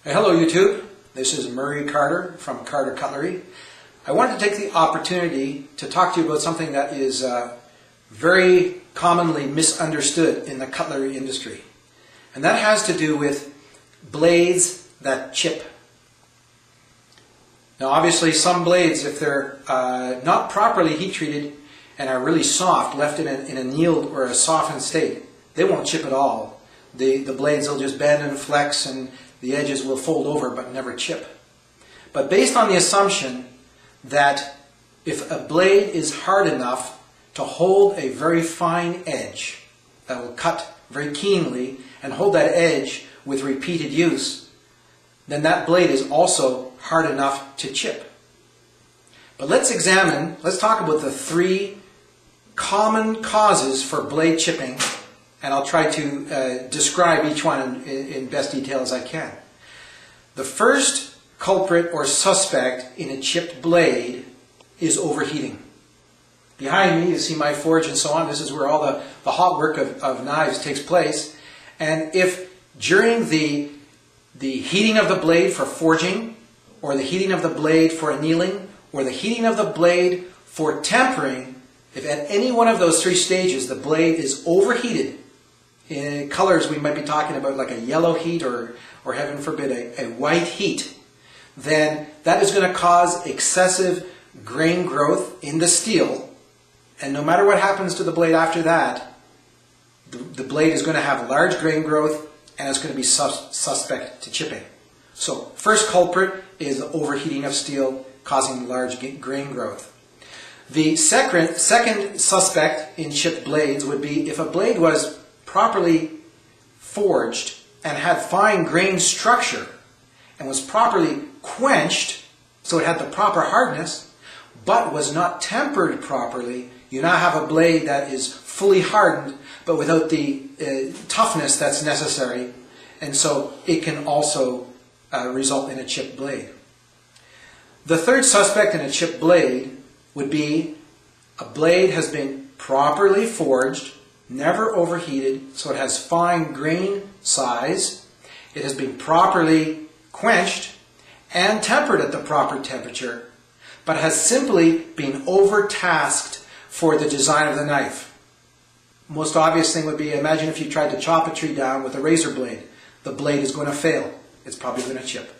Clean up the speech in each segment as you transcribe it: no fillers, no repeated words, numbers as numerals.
Hello YouTube, this is Murray Carter from Carter Cutlery. I wanted to take the opportunity to talk to you about something that is very commonly misunderstood in the cutlery industry. And that has to do with blades that chip. Now obviously some blades, if they're not properly heat treated and are really soft, left in a annealed or a softened state, they won't chip at all. The blades will just bend and flex and the edges will fold over but never chip. But based on the assumption that if a blade is hard enough to hold a very fine edge that will cut very keenly and hold that edge with repeated use, then that blade is also hard enough to chip. But let's talk about the three common causes for blade chipping, and I'll try to describe each one in best detail as I can. The first culprit or suspect in a chipped blade is overheating. Behind me you see my forge and so on. This is where all the hot work of knives takes place. And if during the heating of the blade for forging, or the heating of the blade for annealing, or the heating of the blade for tempering, if at any one of those three stages the blade is overheated, in colors we might be talking about like a yellow heat or heaven forbid a white heat, then that is going to cause excessive grain growth in the steel, and no matter what happens to the blade after that, the blade is going to have large grain growth and it's going to be suspect to chipping. So first culprit is the overheating of steel causing large grain growth. The second suspect in chipped blades would be if a blade was properly forged and had fine grain structure and was properly quenched, so it had the proper hardness, but was not tempered properly. You now have a blade that is fully hardened but without the toughness that's necessary, and so it can also result in a chipped blade. The third suspect in a chipped blade would be a blade has been properly forged, never overheated, so it has fine grain size. It has been properly quenched and tempered at the proper temperature, but has simply been overtasked for the design of the knife. Most obvious thing would be, imagine if you tried to chop a tree down with a razor blade. The blade is going to fail. It's probably going to chip.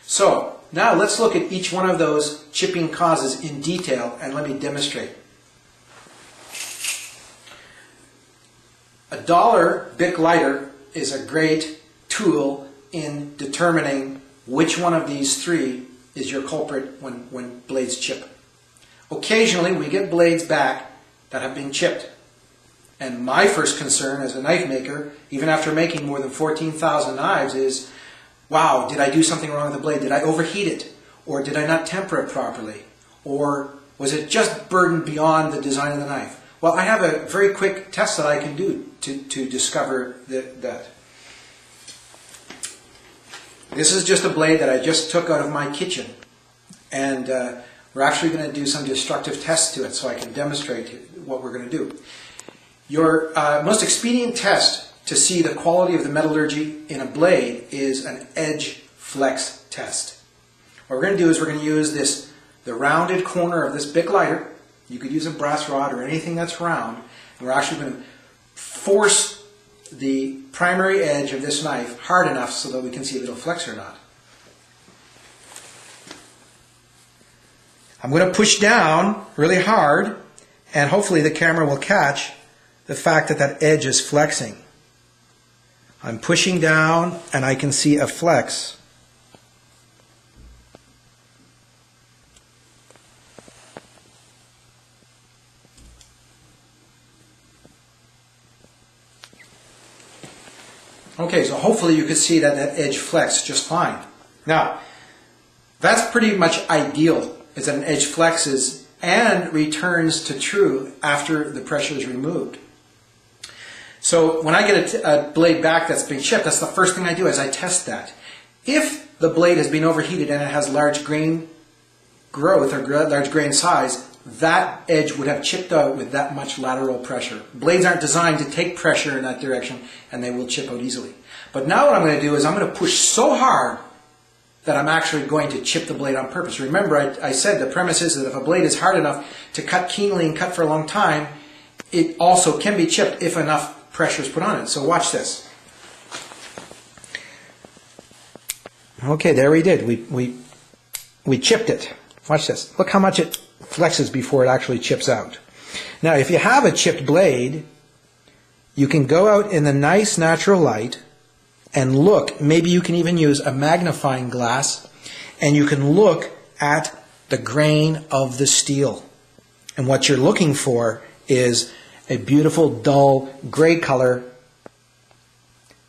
So now let's look at each one of those chipping causes in detail and let me demonstrate. A dollar Bic lighter is a great tool in determining which one of these three is your culprit when blades chip. Occasionally we get blades back that have been chipped. And my first concern as a knife maker, even after making more than 14,000 knives, is, wow, did I do something wrong with the blade? Did I overheat it? Or did I not temper it properly? Or was it just burdened beyond the design of the knife? Well, I have a very quick test that I can do to discover that. This is just a blade that I just took out of my kitchen. And we're actually going to do some destructive tests to it so I can demonstrate what we're going to do. Your most expedient test to see the quality of the metallurgy in a blade is an edge flex test. What we're going to do is we're going to use the rounded corner of this Bic lighter. You could use a brass rod or anything that's round. And we're actually going to force the primary edge of this knife hard enough so that we can see if it'll flex or not. I'm going to push down really hard, and hopefully the camera will catch the fact that that edge is flexing. I'm pushing down and I can see a flex. Okay, so hopefully you can see that edge flexed just fine. Now, that's pretty much ideal, is that an edge flexes and returns to true after the pressure is removed. So when I get a blade back that's been chipped, that's the first thing I do is I test that. If the blade has been overheated and it has large grain growth or large grain size, that edge would have chipped out with that much lateral pressure. Blades aren't designed to take pressure in that direction, and they will chip out easily. But now what I'm going to do is I'm going to push so hard that I'm actually going to chip the blade on purpose. Remember, I said the premise is that if a blade is hard enough to cut keenly and cut for a long time, it also can be chipped if enough pressure is put on it. So watch this. Okay, there we did. We chipped it. Watch this. Look how much it flexes before it actually chips out. Now, if you have a chipped blade, you can go out in the nice natural light and look. Maybe you can even use a magnifying glass, and you can look at the grain of the steel. And what you're looking for is a beautiful dull gray color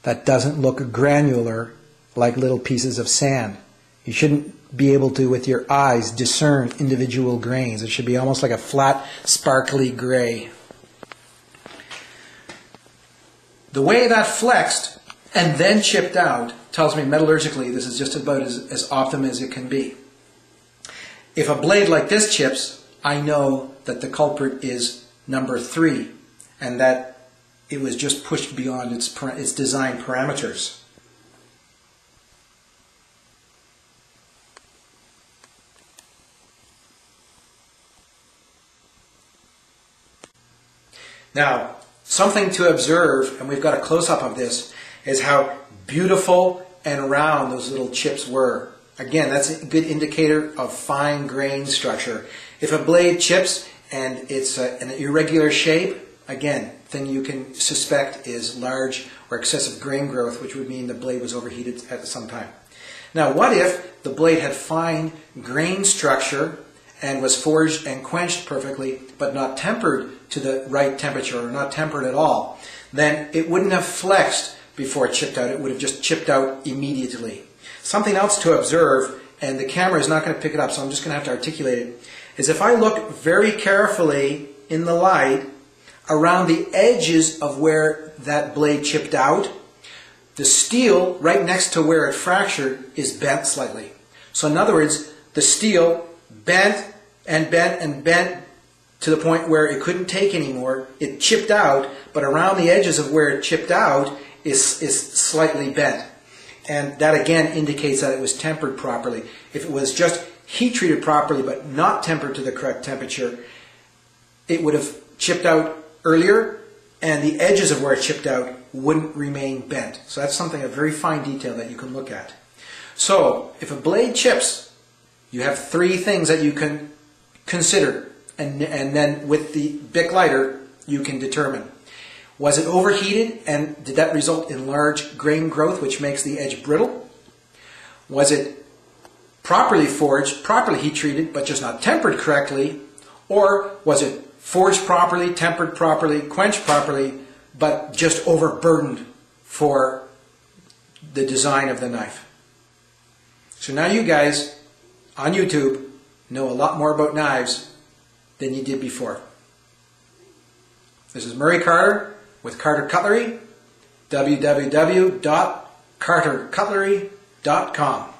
that doesn't look granular like little pieces of sand. You shouldn't be able to, with your eyes, discern individual grains. It should be almost like a flat, sparkly gray. The way that flexed and then chipped out tells me metallurgically this is just about as optimum as it can be. If a blade like this chips, I know that the culprit is number 3 and that it was just pushed beyond its design parameters. Now, something to observe, and we've got a close-up of this, is how beautiful and round those little chips were. Again, that's a good indicator of fine grain structure. If a blade chips and it's an irregular shape, again, thing you can suspect is large or excessive grain growth, which would mean the blade was overheated at some time. Now, what if the blade had fine grain structure and was forged and quenched perfectly, but not tempered to the right temperature, or not tempered at all? Then it wouldn't have flexed before it chipped out. It would have just chipped out immediately. Something else to observe, and the camera is not going to pick it up, so I'm just going to have to articulate it, is if I look very carefully in the light around the edges of where that blade chipped out, the steel right next to where it fractured is bent slightly. So in other words, the steel bent and bent and bent to the point where it couldn't take anymore. It chipped out, but around the edges of where it chipped out is slightly bent. And that again indicates that it was tempered properly. If it was just heat treated properly but not tempered to the correct temperature, it would have chipped out earlier, and the edges of where it chipped out wouldn't remain bent. So that's something, a very fine detail that you can look at. So if a blade chips, you have 3 things that you can consider, and then with the Bic lighter you can determine. Was it overheated, and did that result in large grain growth which makes the edge brittle? Was it properly forged, properly heat treated, but just not tempered correctly? Or was it forged properly, tempered properly, quenched properly, but just overburdened for the design of the knife? So now you guys on YouTube know a lot more about knives than you did before. This is Murray Carter with Carter Cutlery, www.cartercutlery.com.